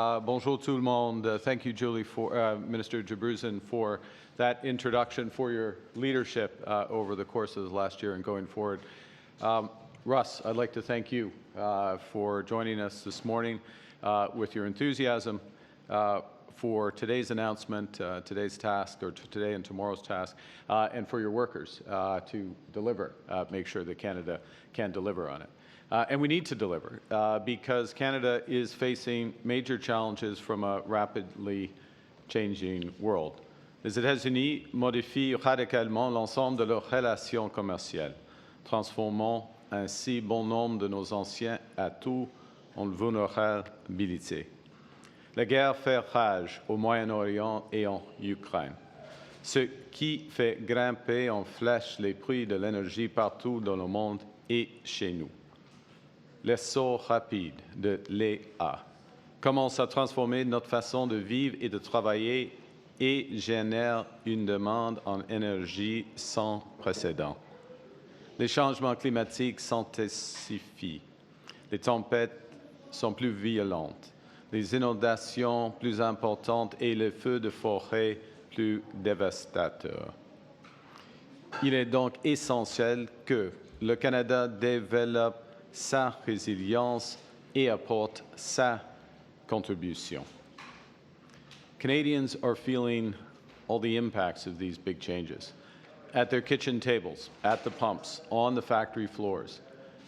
Bonjour tout le monde. Thank you, Julie, for Minister Jabruzen, for that introduction, for your leadership over the course of the last year and going forward. Russ, I'd like to thank you for joining us this morning with your enthusiasm for today's announcement, today's task, or today and tomorrow's task, and for your workers to deliver, make sure that Canada can deliver on it. And we need to deliver because Canada is facing major challenges from a rapidly changing world. Les États-Unis modifient radicalement l'ensemble de leurs relations commerciales, transformant ainsi bon nombre de nos anciens atouts en vulnérabilité. La guerre fait rage au Moyen-Orient et en Ukraine, ce qui fait grimper en flèche les prix de l'énergie partout dans le monde et chez nous. L'essor rapide de l'IA commence à transformer notre façon de vivre et de travailler et génère une demande en énergie sans précédent. Les changements climatiques s'intensifient, les tempêtes sont plus violentes, les inondations plus importantes et les feux de forêt plus dévastateurs. Il est donc essentiel que le Canada développe sa résilience et apporte sa contribution. Canadians are feeling all the impacts of these big changes at their kitchen tables, at the pumps, on the factory floors,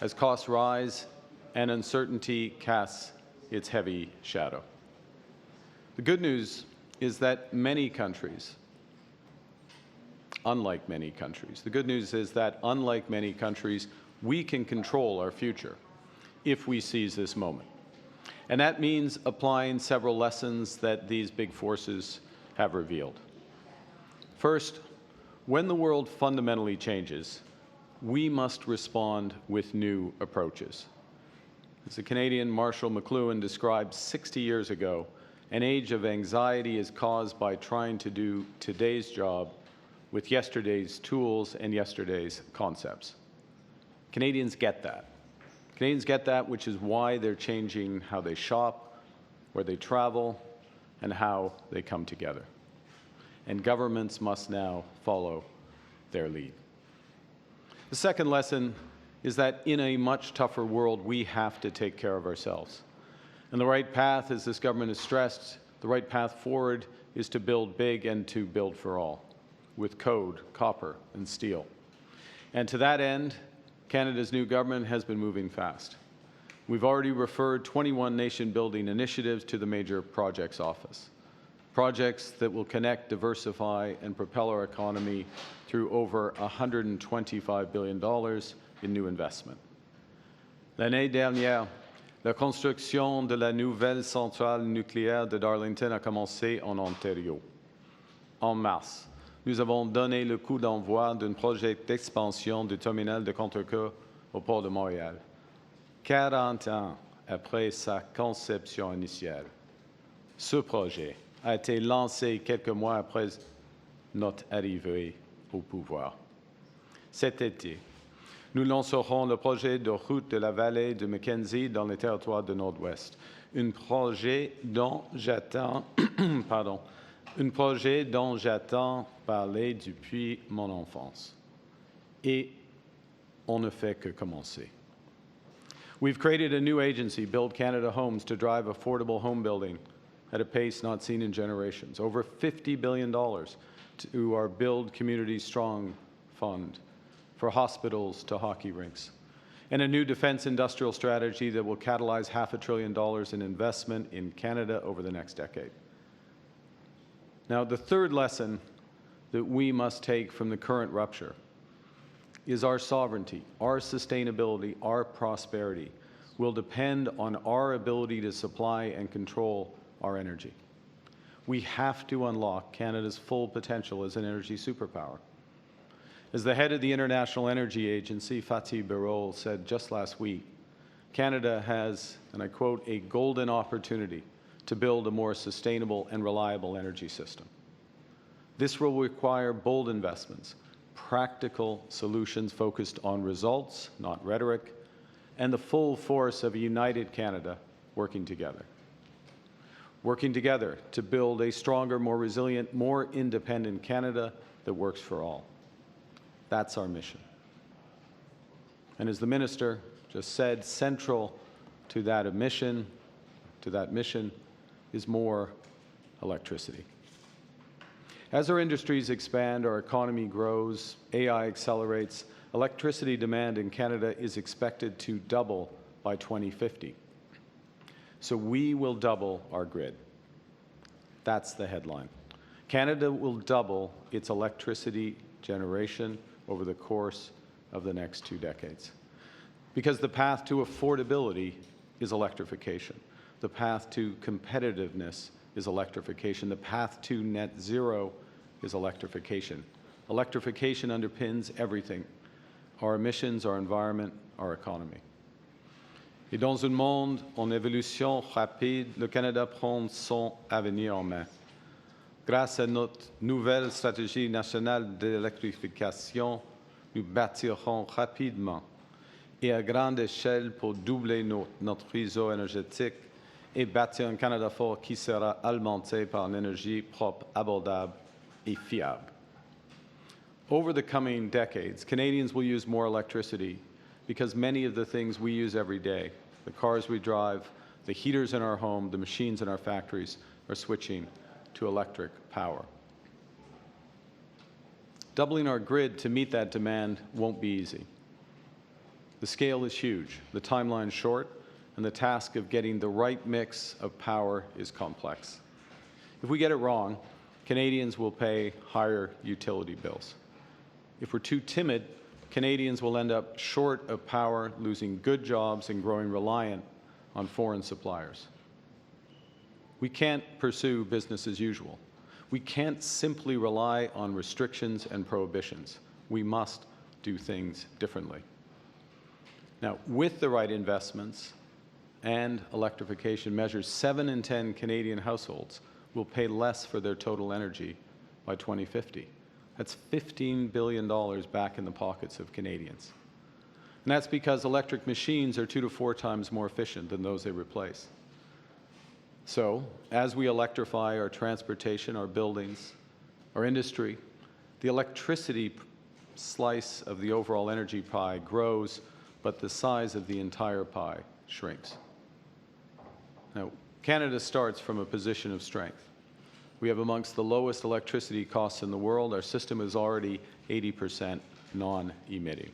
as costs rise and uncertainty casts its heavy shadow. The good news is that many countries, unlike many countries, we can control our future if we seize this moment. And that means applying several lessons that these big forces have revealed. First, when the world fundamentally changes, we must respond with new approaches. As the Canadian Marshall McLuhan described 60 years ago, an age of anxiety is caused by trying to do today's job with yesterday's tools and yesterday's concepts. Canadians get that. Canadians get that, which is why they're changing how they shop, where they travel, and how they come together. And governments must now follow their lead. The second lesson is that in a much tougher world, we have to take care of ourselves. And the right path, as this government has stressed, the right path forward is to build big and to build for all, with code, copper, and steel. And to that end, Canada's new government has been moving fast. We've already referred 21 nation-building initiatives to the Major Projects Office, projects that will connect, diversify, and propel our economy through over $125 billion in new investment. L'année dernière, la construction de la nouvelle centrale nucléaire de Darlington a commencé en Ontario. En mars, nous avons donné le coup d'envoi d'un projet d'expansion du terminal de Contrecoeur au port de Montréal, 40 ans après sa conception initiale. Ce projet a été lancé quelques mois après notre arrivée au pouvoir. Cet été, nous lancerons le projet de route de la vallée de Mackenzie dans le territoire du Nord-Ouest, un projet dont j'attends parler depuis mon enfance. Et on ne fait que commencer. We've created a new agency, Build Canada Homes, to drive affordable home building at a pace not seen in generations. Over $50 billion to our Build Community Strong Fund, for hospitals to hockey rinks. And a new defense industrial strategy that will catalyze $500 billion in investment in Canada over the next decade. Now, the third lesson that we must take from the current rupture is our sovereignty, our sustainability, our prosperity will depend on our ability to supply and control our energy. We have to unlock Canada's full potential as an energy superpower. As the head of the International Energy Agency, Fatih Birol, said just last week, Canada has, and I quote, a golden opportunity to build a more sustainable and reliable energy system. This will require bold investments, practical solutions focused on results, not rhetoric, and the full force of a united Canada working together. working together to build a stronger, more resilient, more independent Canada that works for all. That's our mission. And as the Minister just said, central to that mission is more electricity. As our industries expand, our economy grows, AI accelerates, electricity demand in Canada is expected to double by 2050. So we will double our grid. That's the headline. Canada will double its electricity generation over the course of the next 2 decades. Because the path to affordability is electrification. The path to competitiveness is electrification. The path to net zero is electrification. Electrification underpins everything: our emissions, our environment, our economy. Et dans un monde en évolution rapide, le Canada prend son avenir en main. Grâce à notre nouvelle stratégie nationale d'électrification, nous bâtirons rapidement et à grande échelle pour doubler notre réseau énergétique et bâtir un Canada fort qui sera alimenté par une énergie propre, abordable et fiable. Over the coming decades, Canadians will use more electricity because many of the things we use every day, the cars we drive, the heaters in our home, the machines in our factories, are switching to electric power. Doubling our grid to meet that demand won't be easy. The scale is huge, the timeline is short, and the task of getting the right mix of power is complex. If we get it wrong, Canadians will pay higher utility bills. If we're too timid, Canadians will end up short of power, losing good jobs and growing reliant on foreign suppliers. We can't pursue business as usual. We can't simply rely on restrictions and prohibitions. We must do things differently. Now, with the right investments and electrification measures, 7 in 10 Canadian households will pay less for their total energy by 2050. That's $15 billion back in the pockets of Canadians. And that's because electric machines are 2 to 4 times more efficient than those they replace. So, as we electrify our transportation, our buildings, our industry, the electricity slice of the overall energy pie grows, but the size of the entire pie shrinks. Now, Canada starts from a position of strength. We have amongst the lowest electricity costs in the world. Our system is already 80% non-emitting.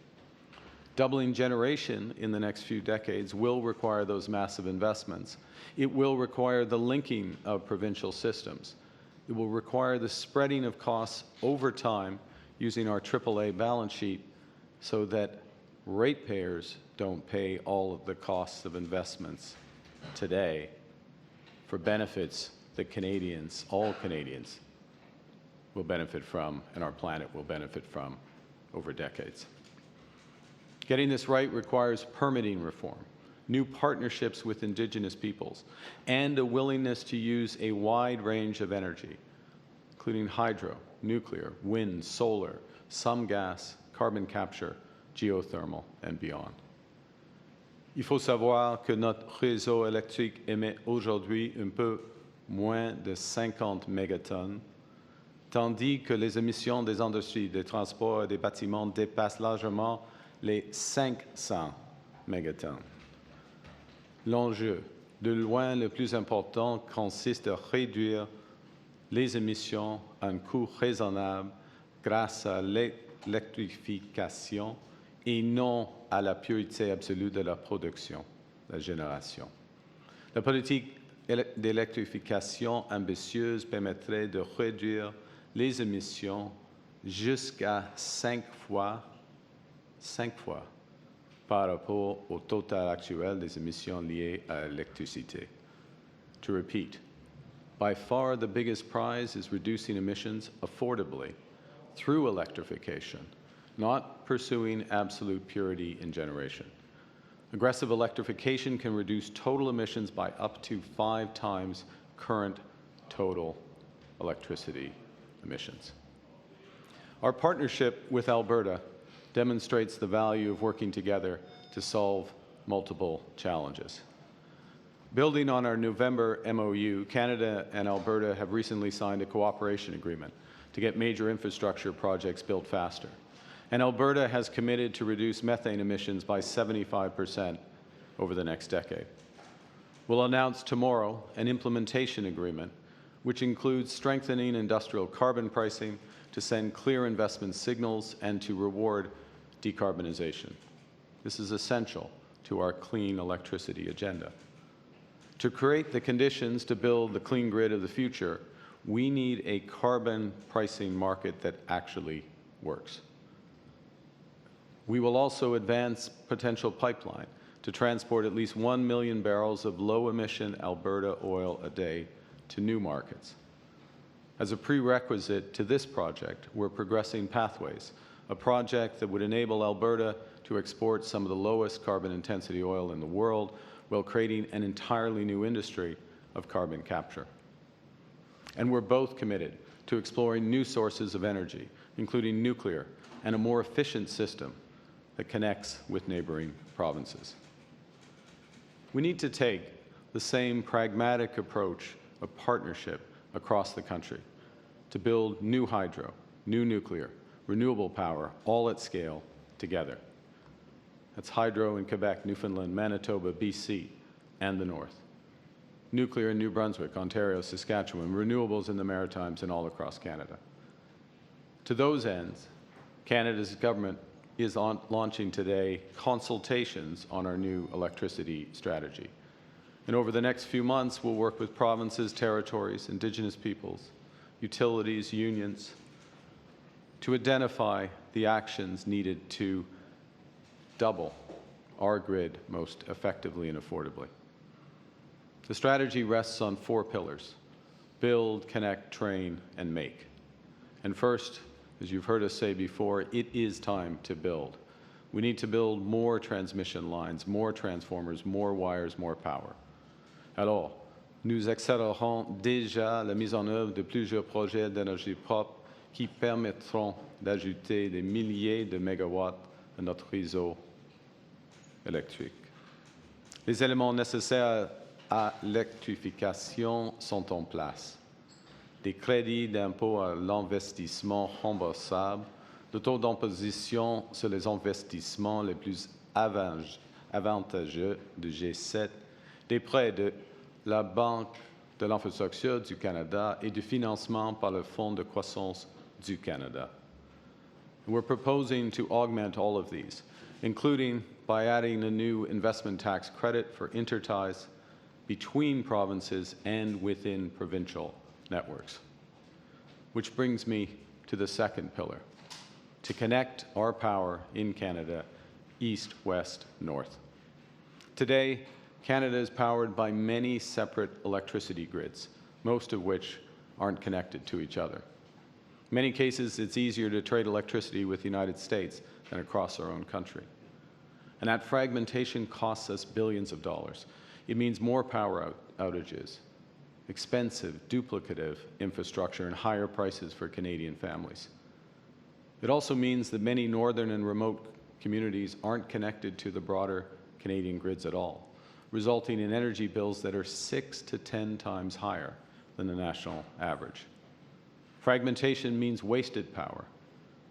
Doubling generation in the next few decades will require those massive investments. It will require the linking of provincial systems. It will require the spreading of costs over time using our AAA balance sheet so that ratepayers don't pay all of the costs of investments today for benefits that Canadians, all Canadians, will benefit from and our planet will benefit from over decades. Getting this right requires permitting reform, new partnerships with Indigenous peoples, and a willingness to use a wide range of energy, including hydro, nuclear, wind, solar, some gas, carbon capture, geothermal, and beyond. Il faut savoir que notre réseau électrique émet aujourd'hui un peu moins de 50 mégatonnes, tandis que les émissions des industries, des transports et des bâtiments dépassent largement les 500 mégatonnes. L'enjeu, de loin le plus important, consiste à réduire les émissions à un coût raisonnable grâce à l'électrification et non à la pureté absolue de la production, la génération. La politique d'électrification ambitieuse permettrait de réduire les émissions jusqu'à 5 fois par rapport au total actuel des émissions liées à l'électricité. To repeat, by far the biggest prize is reducing emissions affordably through electrification, not pursuing absolute purity in generation. Aggressive electrification can reduce total emissions by up to 5 times current total electricity emissions. Our partnership with Alberta demonstrates the value of working together to solve multiple challenges. Building on our November MOU, Canada and Alberta have recently signed a cooperation agreement to get major infrastructure projects built faster. And Alberta has committed to reduce methane emissions by 75% over the next decade. We'll announce tomorrow an implementation agreement which includes strengthening industrial carbon pricing to send clear investment signals and to reward decarbonization. This is essential to our clean electricity agenda. To create the conditions to build the clean grid of the future, we need a carbon pricing market that actually works. We will also advance potential pipeline to transport at least 1 million barrels of low-emission Alberta oil a day to new markets. As a prerequisite to this project, we're progressing Pathways, a project that would enable Alberta to export some of the lowest carbon intensity oil in the world while creating an entirely new industry of carbon capture. And we're both committed to exploring new sources of energy, including nuclear, and a more efficient system that connects with neighboring provinces. We need to take the same pragmatic approach of partnership across the country to build new hydro, new nuclear, renewable power, all at scale together. That's hydro in Quebec, Newfoundland, Manitoba, BC, and the North. Nuclear in New Brunswick, Ontario, Saskatchewan, renewables in the Maritimes and all across Canada. To those ends, Canada's government is launching today consultations on our new electricity strategy. And over the next few months, we'll work with provinces, territories, Indigenous peoples, utilities, unions, to identify the actions needed to double our grid most effectively and affordably. The strategy rests on 4 pillars: build, connect, train, and make. And first, as you've heard us say before, it is time to build. We need to build more transmission lines, more transformers, more wires, more power. Alors, nous accélérons déjà la mise en œuvre de plusieurs projets d'énergie propre qui permettront d'ajouter des milliers de mégawatts à notre réseau électrique. Les éléments nécessaires à l'électrification sont en place. Des crédits d'impôt à l'investissement remboursables, le taux d'imposition sur les investissements les plus avantageux de G7, des prêts de la Banque de l'infrastructure du Canada et du financement par le Fonds de croissance du Canada. We're proposing to augment all of these, including by adding a new investment tax credit for interties between provinces and within provincial networks. Which brings me to the second pillar, to connect our power in Canada east, west, north. Today, Canada is powered by many separate electricity grids, most of which aren't connected to each other. In many cases, it's easier to trade electricity with the United States than across our own country. And that fragmentation costs us billions of dollars. It means more power outages, expensive, duplicative infrastructure, and higher prices for Canadian families. It also means that many northern and remote communities aren't connected to the broader Canadian grids at all, resulting in energy bills that are 6 to 10 times higher than the national average. Fragmentation means wasted power,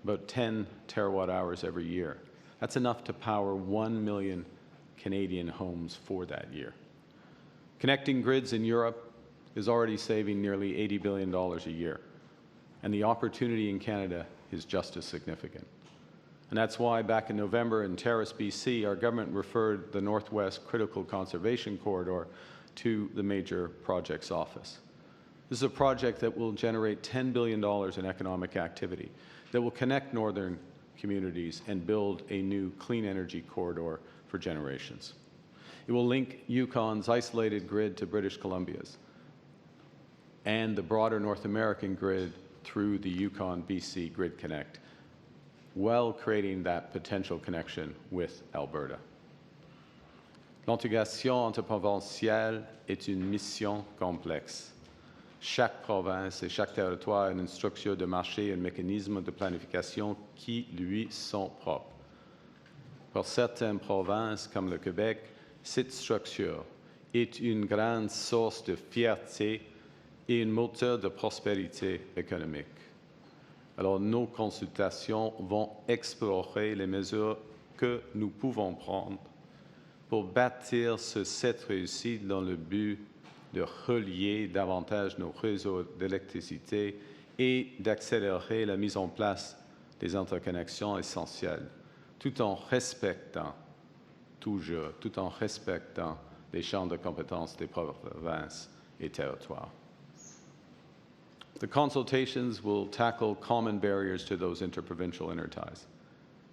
about 10 terawatt hours every year. That's enough to power 1 million Canadian homes for that year. Connecting grids in Europe is already saving nearly $80 billion a year, and the opportunity in Canada is just as significant. And that's why back in November in Terrace, BC, our government referred the Northwest Critical Conservation Corridor to the Major Projects Office. This is a project that will generate $10 billion in economic activity, that will connect northern communities and build a new clean energy corridor for generations. It will link Yukon's isolated grid to British Columbia's and the broader North American grid through the Yukon-BC Grid Connect, while creating that potential connection with Alberta. L'intégration interprovinciale est une mission complexe. Chaque province et chaque territoire a une structure de marché et un mécanisme de planification qui lui sont propres. Pour certaines provinces, comme le Québec, cette structure est une grande source de fierté et un moteur de prospérité économique. Alors, nos consultations vont explorer les mesures que nous pouvons prendre pour bâtir cette réussite dans le but de relier davantage nos réseaux d'électricité et d'accélérer la mise en place des interconnexions essentielles, tout en respectant les champs de compétences des provinces et territoires. The consultations will tackle common barriers to those interprovincial interties.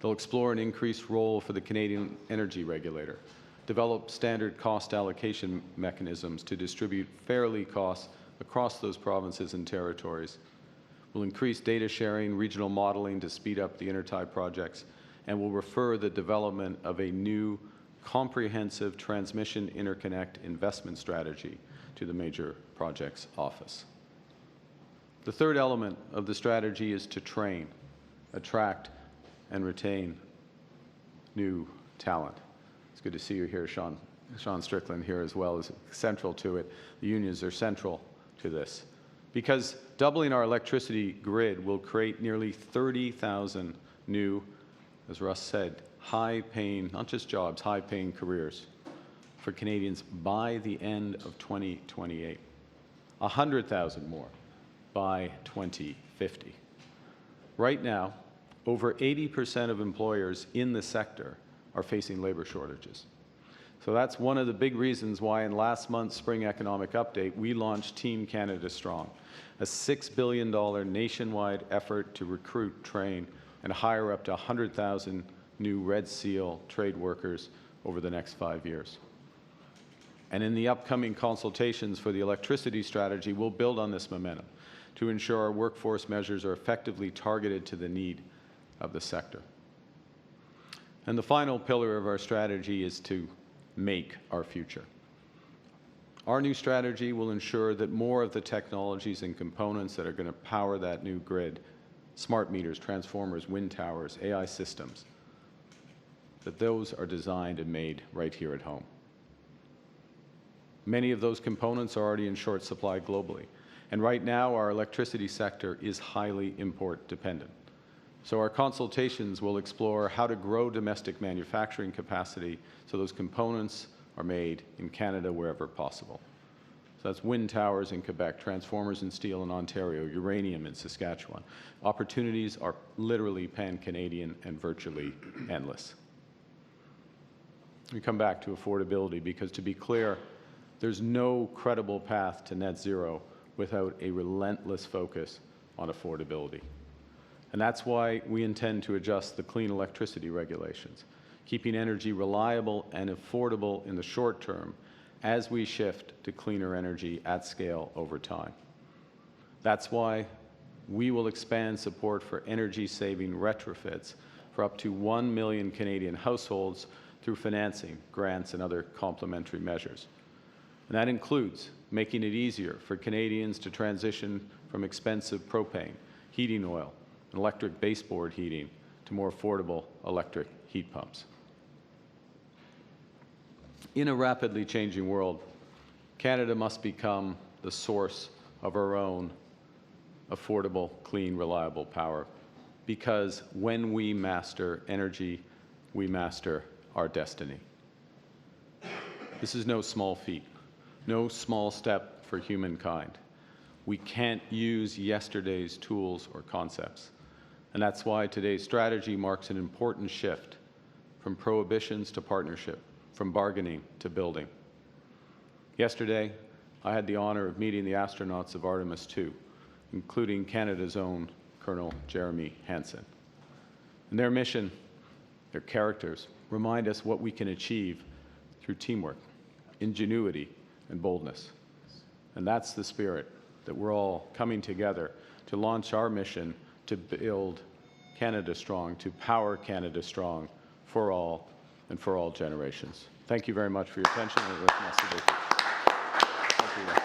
They'll explore an increased role for the Canadian energy regulator, develop standard cost allocation mechanisms to distribute fairly costs across those provinces and territories. We'll increase data sharing, regional modeling to speed up the intertie projects, and will refer the development of a new comprehensive transmission interconnect investment strategy to the Major Projects Office. The third element of the strategy is to train, attract, and retain new talent. It's good to see you here, Sean Strickland here as well is central to it. The unions are central to this because doubling our electricity grid will create nearly 30,000 new, as Russ said, high-paying, not just jobs, high-paying careers for Canadians by the end of 2028. 100,000 more by 2050. Right now, over 80% of employers in the sector are facing labor shortages. So that's one of the big reasons why in last month's Spring Economic Update, we launched Team Canada Strong, a $6 billion nationwide effort to recruit, train, and hire up to 100,000 new Red Seal trade workers over the next 5 years. And in the upcoming consultations for the electricity strategy, we'll build on this momentum to ensure our workforce measures are effectively targeted to the need of the sector. And the final pillar of our strategy is to make our future. Our new strategy will ensure that more of the technologies and components that are going to power that new grid, smart meters, transformers, wind towers, AI systems, that those are designed and made right here at home. Many of those components are already in short supply globally. And right now, our electricity sector is highly import dependent. So our consultations will explore how to grow domestic manufacturing capacity so those components are made in Canada wherever possible. So that's wind towers in Quebec, transformers and steel in Ontario, uranium in Saskatchewan. Opportunities are literally pan-Canadian and virtually endless. We come back to affordability because, to be clear, there's no credible path to net zero without a relentless focus on affordability. And that's why we intend to adjust the clean electricity regulations, keeping energy reliable and affordable in the short term as we shift to cleaner energy at scale over time. That's why we will expand support for energy-saving retrofits for up to 1 million Canadian households through financing, grants, and other complementary measures. And that includes making it easier for Canadians to transition from expensive propane, heating oil, and electric baseboard heating to more affordable electric heat pumps. In a rapidly changing world, Canada must become the source of our own affordable, clean, reliable power, because when we master energy, we master our destiny. This is no small feat, no small step for humankind. We can't use yesterday's tools or concepts. And that's why today's strategy marks an important shift from prohibitions to partnership, from bargaining to building. Yesterday, I had the honor of meeting the astronauts of Artemis II, including Canada's own Colonel Jeremy Hansen. And their mission, their characters, remind us what we can achieve through teamwork, ingenuity, and boldness. And that's the spirit that we're all coming together to launch our mission to build Canada strong, to power Canada strong for all and for all generations. Thank you very much for your attention. Thank you.